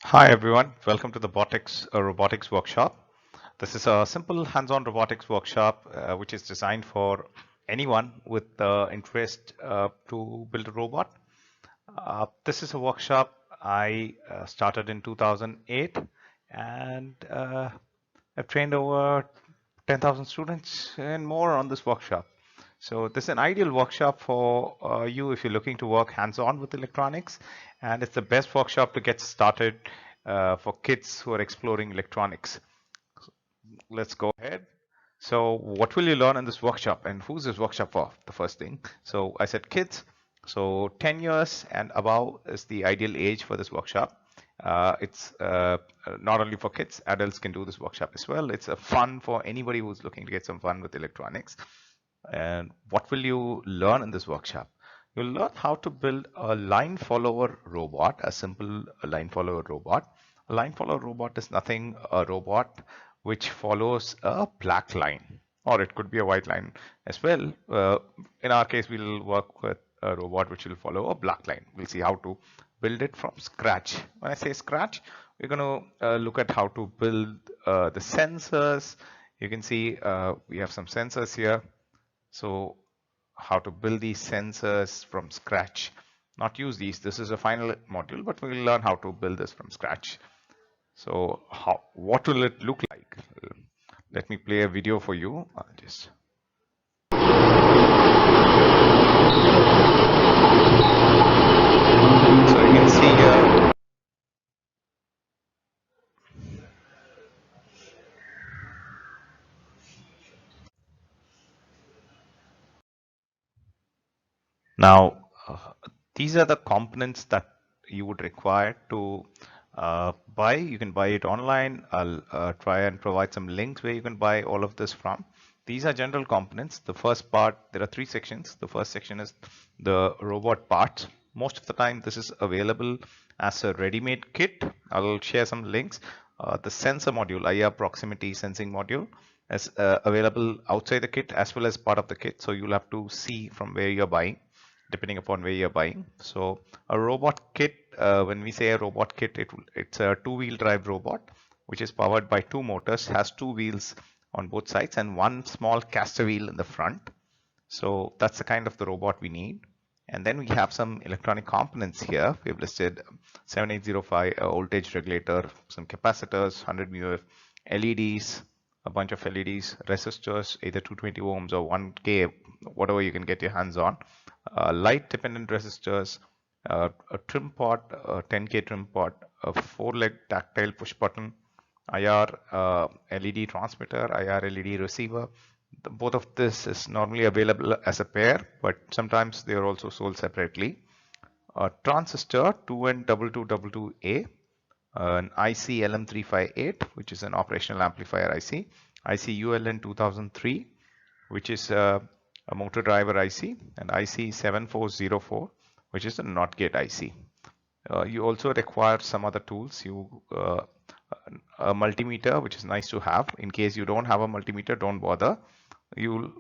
Hi everyone, welcome to the Botics Robotics Workshop. This is a simple hands-on robotics workshop which is designed for anyone with interest to build a robot. This is a workshop I started in 2008 and I've trained over 10,000 students and more on this workshop. So this is an ideal workshop for you if you're looking to work hands-on with electronics, and it's the best workshop to get started for kids who are exploring electronics. Let's go ahead. So what will you learn in this workshop, and who's this workshop for? The first thing. So I said kids. So 10 years and above is the ideal age for this workshop. It's not only for kids, adults can do this workshop as well. It's a fun for anybody who's looking to get some fun with electronics. And what will you learn in this workshop? You'll learn how to build a line follower robot, a simple line follower robot. A line follower robot is nothing a robot which follows a black line, or it could be a white line as well. In our case, we'll work with a robot which will follow a black line. We'll see how to build it from scratch. When I say scratch, we're going to look at how to build the sensors. You can see we have some sensors here. So how to build these sensors from scratch. Not use these. This is a final module, but we'll learn how to build this from scratch. So what will it look like? Let me play a video for you. Just so you can see here. Now, these are the components that you would require to buy. You can buy it online. I'll try and provide some links where you can buy all of this from. These are general components. The first part, there are three sections. The first section is the robot parts. Most of the time, this is available as a ready-made kit. I'll share some links. The sensor module, IR proximity sensing module, is available outside the kit as well as part of the kit. So you'll have to see from where you're buying, depending upon where you're buying. So a robot kit, when we say a robot kit, it's a two-wheel drive robot which is powered by two motors, has two wheels on both sides and one small caster wheel in the front. So that's the kind of the robot we need. And then we have some electronic components here. We've listed 7805, a voltage regulator, some capacitors, 100 μF, LEDs, a bunch of LEDs, resistors, either 220 ohms or 1K, whatever you can get your hands on, light dependent resistors, a trim pot, a 10K trim pot, a 4-leg tactile push button, IR LED transmitter, IR LED receiver. Both of this is normally available as a pair, but sometimes they are also sold separately. A transistor 2N2222A, an IC LM358, which is an operational amplifier IC, IC ULN 2003, which is a motor driver IC, and IC 7404, which is a NOT gate IC. You also require some other tools. A multimeter, which is nice to have. In case you don't have a multimeter, don't bother. You'll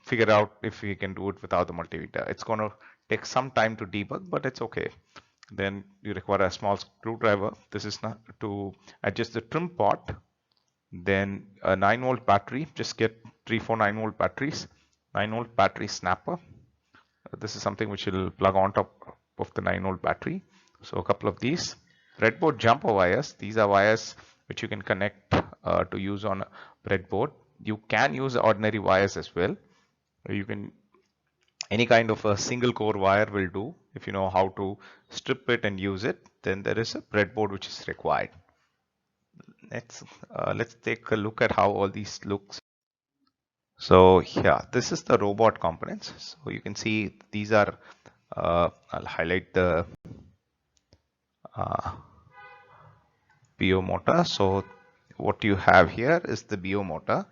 figure out if you can do it without the multimeter. It's going to take some time to debug, but it's okay. Then you require a small screwdriver. This is not to adjust the trim pot. Then a 9-volt battery. Just get 3-4 9-volt batteries. 9-volt battery snapper. This is something which will plug on top of the 9-volt battery. So a couple of these. Breadboard jumper wires. These are wires which you can connect to use on a breadboard. You can use ordinary wires as well. You can, any kind of a single core wire will do. If you know how to strip it and use it, then there is a breadboard which is required. Let's take a look at how all these looks. So yeah, this is the robot components. So you can see these are, I'll highlight the BO motor. So what you have here is the BO motor.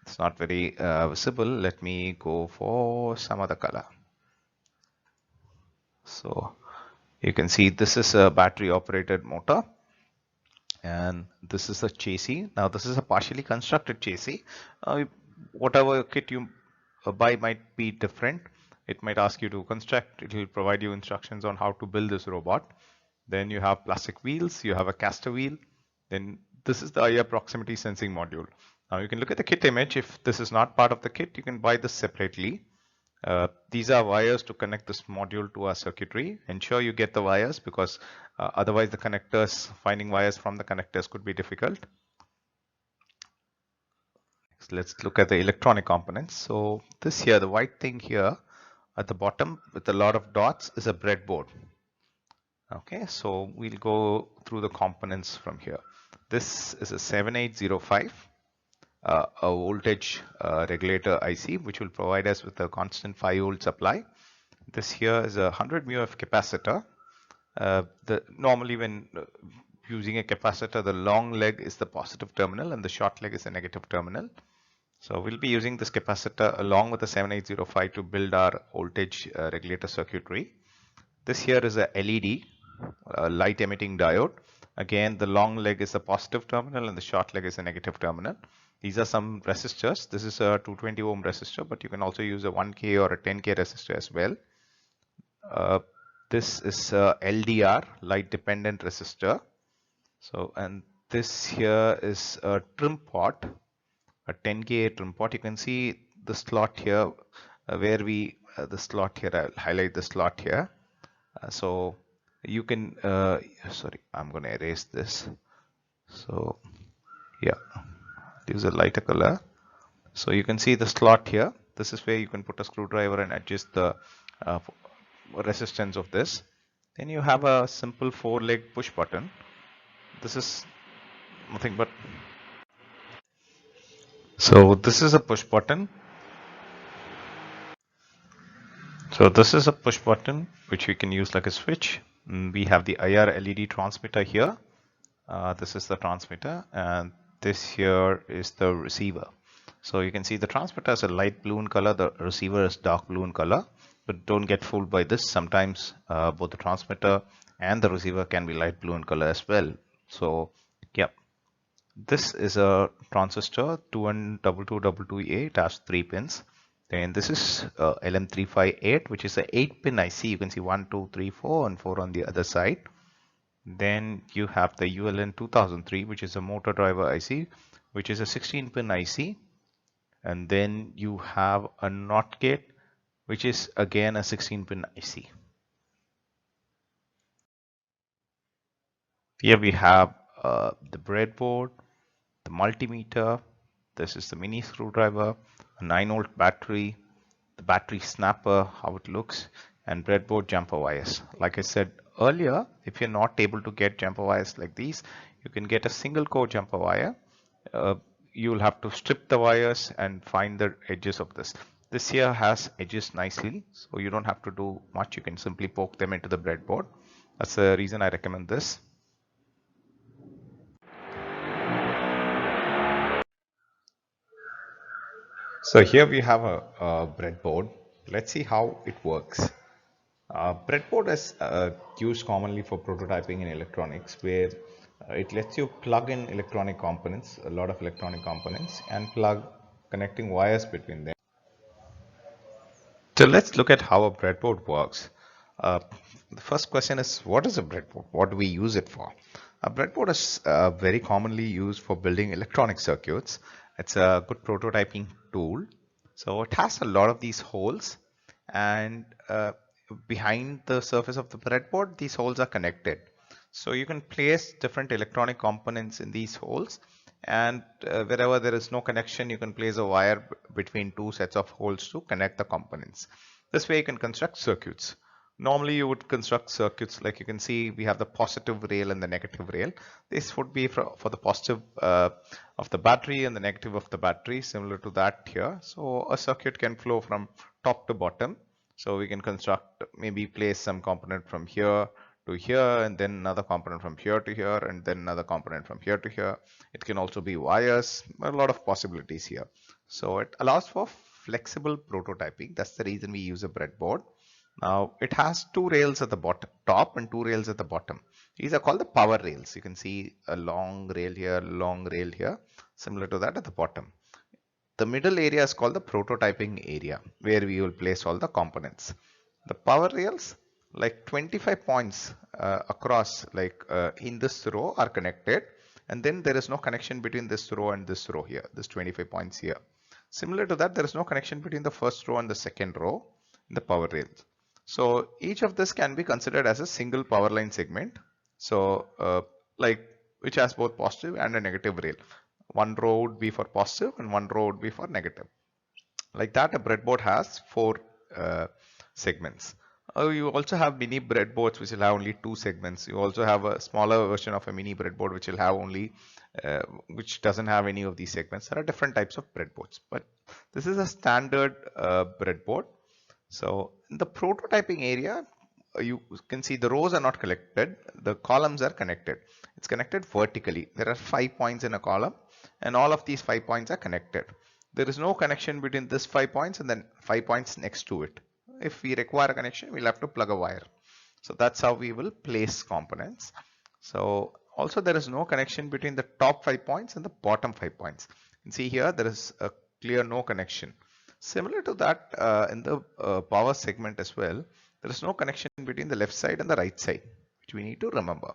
It's not very visible. Let me go for some other color. So you can see this is a battery operated motor, and this is a chassis. Now this is a partially constructed chassis. Whatever kit you buy might be different. It might ask you to construct. It will provide you instructions on how to build this robot. Then you have plastic wheels, you have a caster wheel. Then this is the IR proximity sensing module. Now you can look at the kit image. If this is not part of the kit, you can buy this separately. These are wires to connect this module to our circuitry. Ensure you get the wires because otherwise the connectors, finding wires from the connectors could be difficult. So let's look at the electronic components. So this here, the white thing here at the bottom with a lot of dots is a breadboard. Okay, so we'll go through the components from here. This is a 7805, a voltage regulator IC, which will provide us with a constant 5-volt supply. This here is a 100 μF capacitor. Normally when using a capacitor, the long leg is the positive terminal and the short leg is the negative terminal. So we'll be using this capacitor along with the 7805 to build our voltage regulator circuitry. This here is a LED, a light emitting diode. Again, the long leg is the positive terminal and the short leg is the negative terminal. These are some resistors. This is a 220 ohm resistor, but you can also use a 1K or a 10K resistor as well. This is a LDR, light dependent resistor. So, and this here is a trim pot, a 10K trim pot. You can see the slot here where the slot here, I'll highlight the slot here. So you can, sorry, I'm going to erase this. So yeah, use a lighter color. So you can see the slot here. This is where you can put a screwdriver and adjust the resistance of this. Then you have a simple 4-leg push button. This is nothing but, so this is a push button. So this is a push button which we can use like a switch. We have the IR LED transmitter here. This is the transmitter and this here is the receiver. So you can see the transmitter is a light blue in color, the receiver is dark blue in color, but don't get fooled by this. Sometimes both the transmitter and the receiver can be light blue in color as well. So yeah, this is a transistor 21222A. It has 3 pins. Then this is LM358, which is a 8-pin IC. You can see 1, 2, 3, 4 and 4 on the other side. Then you have the ULN 2003, which is a motor driver IC, which is a 16-pin IC. And then you have a NOT gate, which is again a 16-pin IC. Here we have the breadboard, the multimeter. This is the mini screwdriver, a 9-volt battery, the battery snapper, how it looks, and breadboard jumper wires. Like I said earlier, if you're not able to get jumper wires like these, you can get a single core jumper wire. You'll have to strip the wires and find the edges of this. This here has edges nicely, so you don't have to do much. You can simply poke them into the breadboard. That's the reason I recommend this. So here we have a breadboard. Let's see how it works. Breadboard is used commonly for prototyping in electronics, where it lets you plug in electronic components, a lot of electronic components, and plug connecting wires between them. So let's look at how a breadboard works. Uh, the first question is, what is a breadboard? What do we use it for? A breadboard is very commonly used for building electronic circuits. It's a good prototyping tool. So it has a lot of these holes, and behind the surface of the breadboard, these holes are connected. So you can place different electronic components in these holes, and wherever there is no connection, you can place a wire between two sets of holes to connect the components. This way you can construct circuits. Normally you would construct circuits like you can see we have the positive rail and the negative rail. This would be for the positive of the battery and the negative of the battery, similar to that here. So a circuit can flow from top to bottom. So we can construct, maybe place some component from here to here, and then another component from here to here, and then another component from here to here. It can also be wires, a lot of possibilities here. So it allows for flexible prototyping. That's the reason we use a breadboard. Now it has 2 rails at the bottom, top, and 2 rails at the bottom. These are called the power rails. You can see a long rail here, long rail here, similar to that at the bottom. The middle area is called the prototyping area, where we will place all the components. The power rails like 25 points across, like in this row are connected, and then there is no connection between this row and this row here, this 25 points here. Similar to that, there is no connection between the first row and the second row in the power rails. So each of this can be considered as a single power line segment. So like which has both positive and a negative rail. One row would be for positive and one row would be for negative. Like that, a breadboard has four segments. You also have mini breadboards which will have only two segments. You also have a smaller version of a mini breadboard which will have only, which doesn't have any of these segments. There are different types of breadboards, but this is a standard breadboard. So in the prototyping area, you can see the rows are not connected, the columns are connected. It's connected vertically. There are 5 points in a column, and all of these 5 points are connected. There is no connection between this 5 points and then 5 points next to it. If we require a connection, we'll have to plug a wire. So that's how we will place components. So also there is no connection between the top 5 points and the bottom 5 points. You can see here there is a clear no connection. Similar to that in the power segment as well, there is no connection between the left side and the right side, which we need to remember.